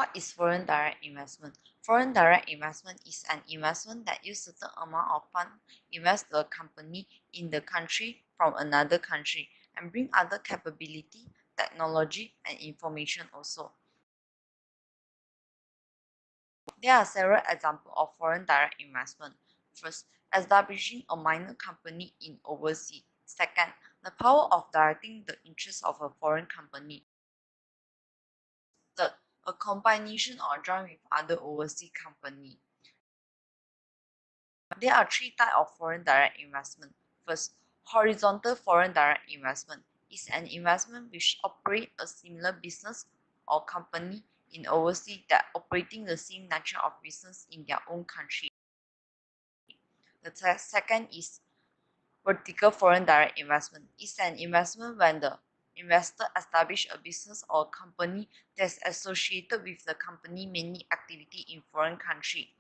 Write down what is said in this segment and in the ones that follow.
What is foreign direct investment? Foreign direct investment is an investment that uses certain amount of funds invest the company in the country from another country and bring other capability, technology, and information also. There are several examples of foreign direct investment. First, establishing a minor company in overseas. Second, the power of directing the interests of a foreign company. Third, a combination or joint with other overseas company. There are three types of foreign direct investment. First, horizontal foreign direct investment is an investment which operates a similar business or company in overseas that operating the same nature of business in their own country. The second is vertical foreign direct investment. It's an investment when the investor establish a business or company that's associated with the company mainly activity in foreign country.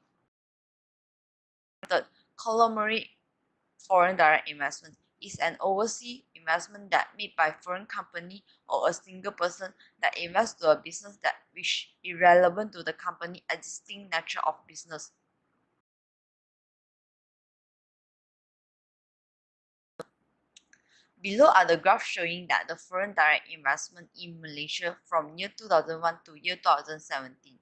Third, conglomerate foreign direct investment is an overseas investment that made by foreign company or a single person that invests to a business that which is relevant to the company existing nature of business. Below are the graphs showing that the foreign direct investment in Malaysia from year 2001 to year 2017.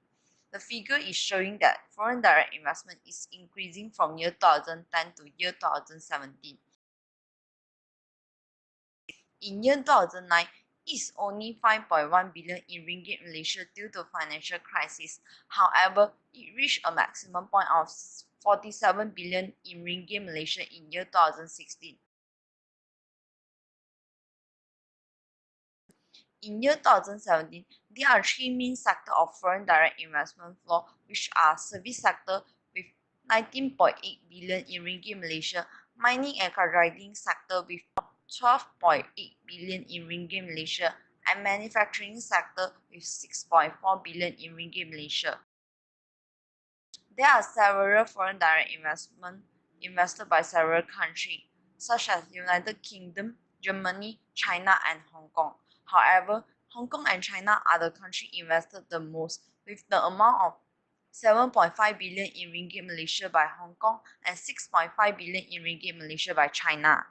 The figure is showing that foreign direct investment is increasing from year 2010 to year 2017. In year 2009, it's only 5.1 billion in ringgit Malaysia due to financial crisis. However, it reached a maximum point of 47 billion in ringgit Malaysia in year 2016. In year 2017, there are three main sectors of foreign direct investment flow, which are service sector with 19.8 billion in ringgit Malaysia, mining and contracting sector with 12.8 billion in ringgit Malaysia, and manufacturing sector with 6.4 billion in ringgit Malaysia. There are several foreign direct investment invested by several countries, such as United Kingdom, Germany, China, and Hong Kong. However, Hong Kong and China are the countries invested the most, with the amount of 7.5 billion in ringgit Malaysia by Hong Kong and 6.5 billion in ringgit Malaysia by China.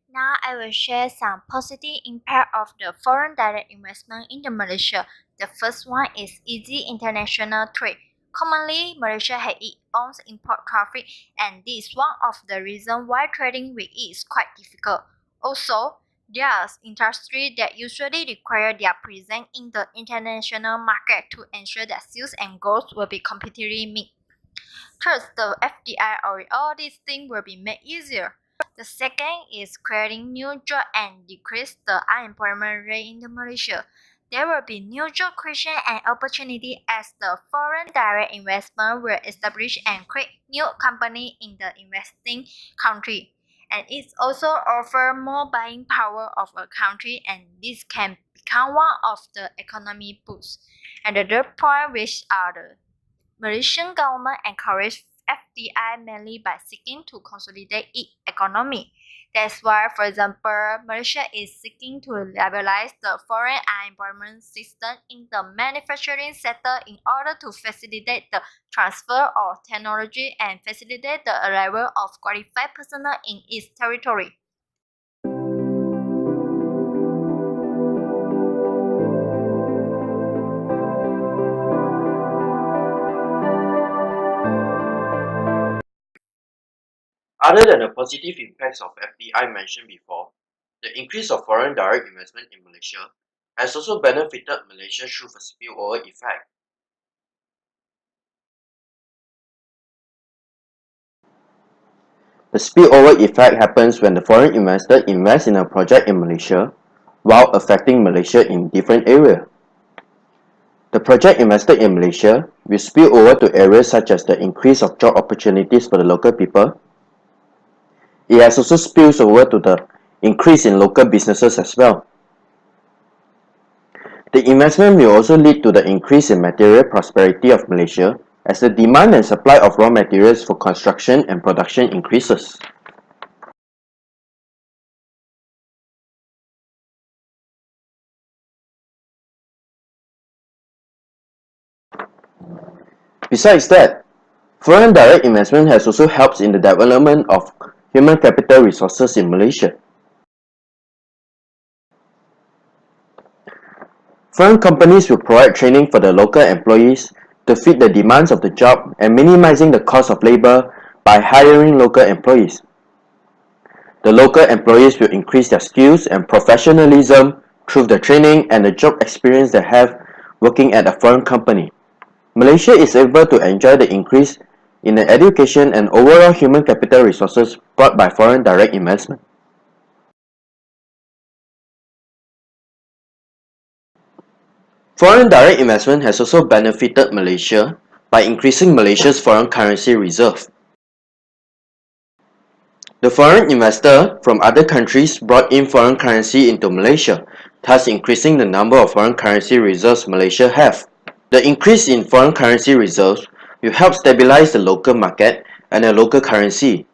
Now I will share some positive impact of the foreign direct investment in Malaysia. The first one is easy international trade. Commonly, Malaysia has its own import traffic, and this is one of the reasons why trading with it is quite difficult. Also, there are industries that usually require their presence in the international market to ensure that sales and growth will be competitively met. Third, the FDI or all these things will be made easier. The second is creating new jobs and decrease the unemployment rate in Malaysia. There will be new job creation and opportunity as the foreign direct investment will establish and create new companies in the investing country. And it also offers more buying power of a country, and this can become one of the economy boosts. And the third point, which are the Malaysian government encourage FDI mainly by seeking to consolidate its economy. That's why, for example, Malaysia is seeking to liberalize the foreign unemployment system in the manufacturing sector in order to facilitate the transfer of technology and facilitate the arrival of qualified personnel in its territory. Other than the positive impacts of FDI mentioned before, the increase of foreign direct investment in Malaysia has also benefited Malaysia through a spillover effect. The spillover effect happens when the foreign investor invests in a project in Malaysia while affecting Malaysia in different areas. The project invested in Malaysia will spill over to areas such as the increase of job opportunities for the local people. It has also spills over to the increase in local businesses as well. The investment will also lead to the increase in material prosperity of Malaysia as the demand and supply of raw materials for construction and production increases. Besides that, foreign direct investment has also helped in the development of human capital resources in Malaysia. Foreign companies will provide training for the local employees to fit the demands of the job and minimizing the cost of labor by hiring local employees. The local employees will increase their skills and professionalism through the training and the job experience they have working at a foreign company. Malaysia is able to enjoy the increase in the education and overall human capital resources brought by foreign direct investment. Foreign direct investment has also benefited Malaysia by increasing Malaysia's foreign currency reserve. The foreign investor from other countries brought in foreign currency into Malaysia, thus increasing the number of foreign currency reserves Malaysia have. The increase in foreign currency reserves will help stabilize the local market and the local currency,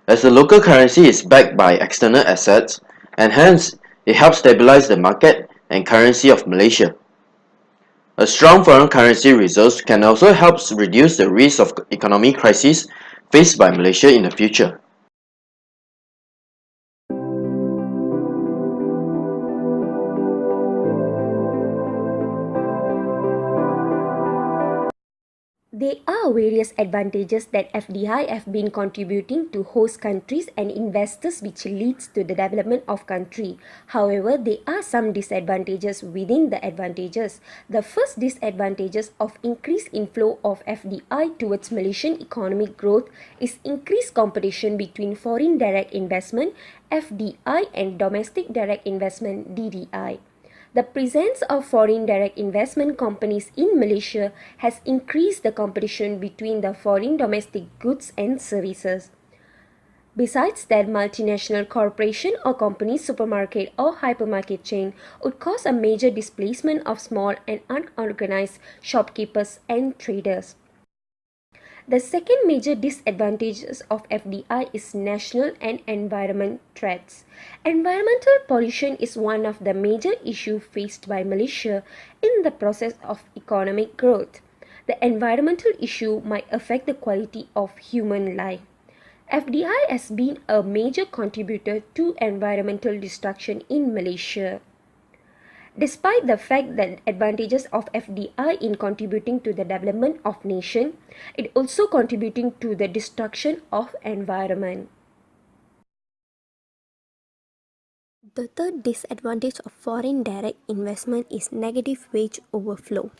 as the local currency is backed by external assets, and hence it helps stabilize the market and currency of Malaysia. A strong foreign currency reserves can also help reduce the risk of economic crisis faced by Malaysia in the future. There are various advantages that FDI have been contributing to host countries and investors, which leads to the development of country. However, there are some disadvantages within the advantages. The first disadvantages of increased inflow of FDI towards Malaysian economic growth is increased competition between foreign direct investment FDI and domestic direct investment DDI. The presence of foreign direct investment companies in Malaysia has increased the competition between the foreign domestic goods and services. Besides that, multinational corporation or company supermarket or hypermarket chain would cause a major displacement of small and unorganized shopkeepers and traders. The second major disadvantage of FDI is national and environment threats. Environmental pollution is one of the major issues faced by Malaysia in the process of economic growth. The environmental issue might affect the quality of human life. FDI has been a major contributor to environmental destruction in Malaysia. Despite the fact that advantages of FDI in contributing to the development of nation, it also contributing to the destruction of environment. The third disadvantage of foreign direct investment is negative wage overflow.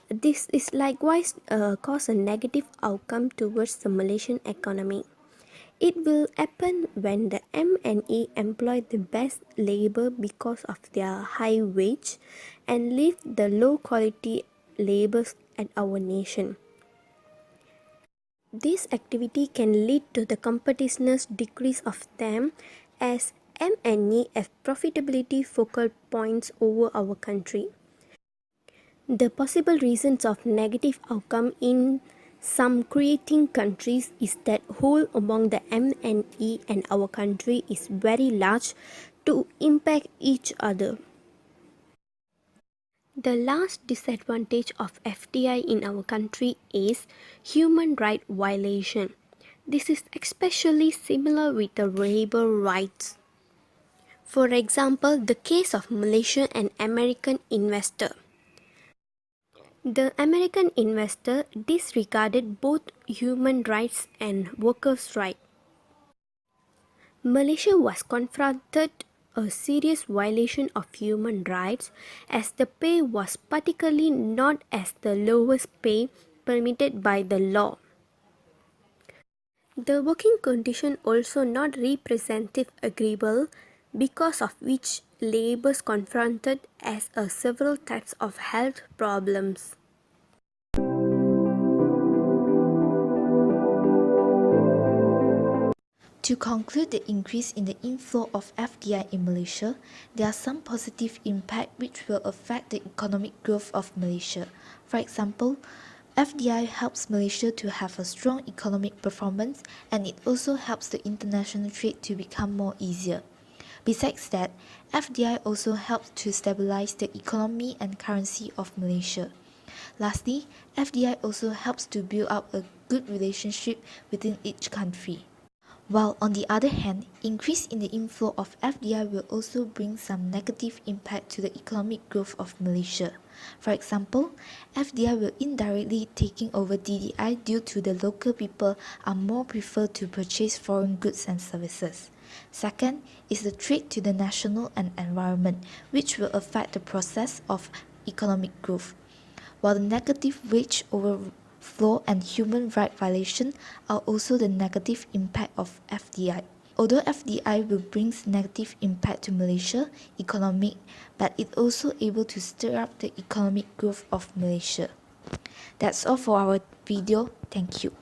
This is likewise cause a negative outcome towards the Malaysian economy. It will happen when the MNE employ the best labor because of their high wage and leave the low quality labours at our nation. This activity can lead to the competitiveness decrease of them as MNE have profitability focal points over our country. The possible reasons of negative outcome in some creating countries is that whole among the MNE and our country is very large to impact each other. The last disadvantage of FDI in our country is human right violation. This is especially similar with the labor rights. For example, the case of Malaysian and American investor. The American investor disregarded both human rights and workers' rights. Malaysia was confronted a serious violation of human rights as the pay was particularly not as the lowest pay permitted by the law. The working condition also not representative agreeable, because of which labours confronted as a several types of health problems. To conclude the increase in the inflow of FDI in Malaysia, there are some positive impacts which will affect the economic growth of Malaysia. For example, FDI helps Malaysia to have a strong economic performance, and it also helps the international trade to become more easier. Besides that, FDI also helps to stabilize the economy and currency of Malaysia. Lastly, FDI also helps to build up a good relationship within each country. While on the other hand, increase in the inflow of FDI will also bring some negative impact to the economic growth of Malaysia. For example, FDI will indirectly taking over DDI due to the local people are more prefer to purchase foreign goods and services. Second is the threat to the national and environment, which will affect the process of economic growth. While the negative wage overflow and human rights violation are also the negative impact of FDI. Although FDI will bring negative impact to Malaysia economic, but it also able to stir up the economic growth of Malaysia. That's all for our video. Thank you.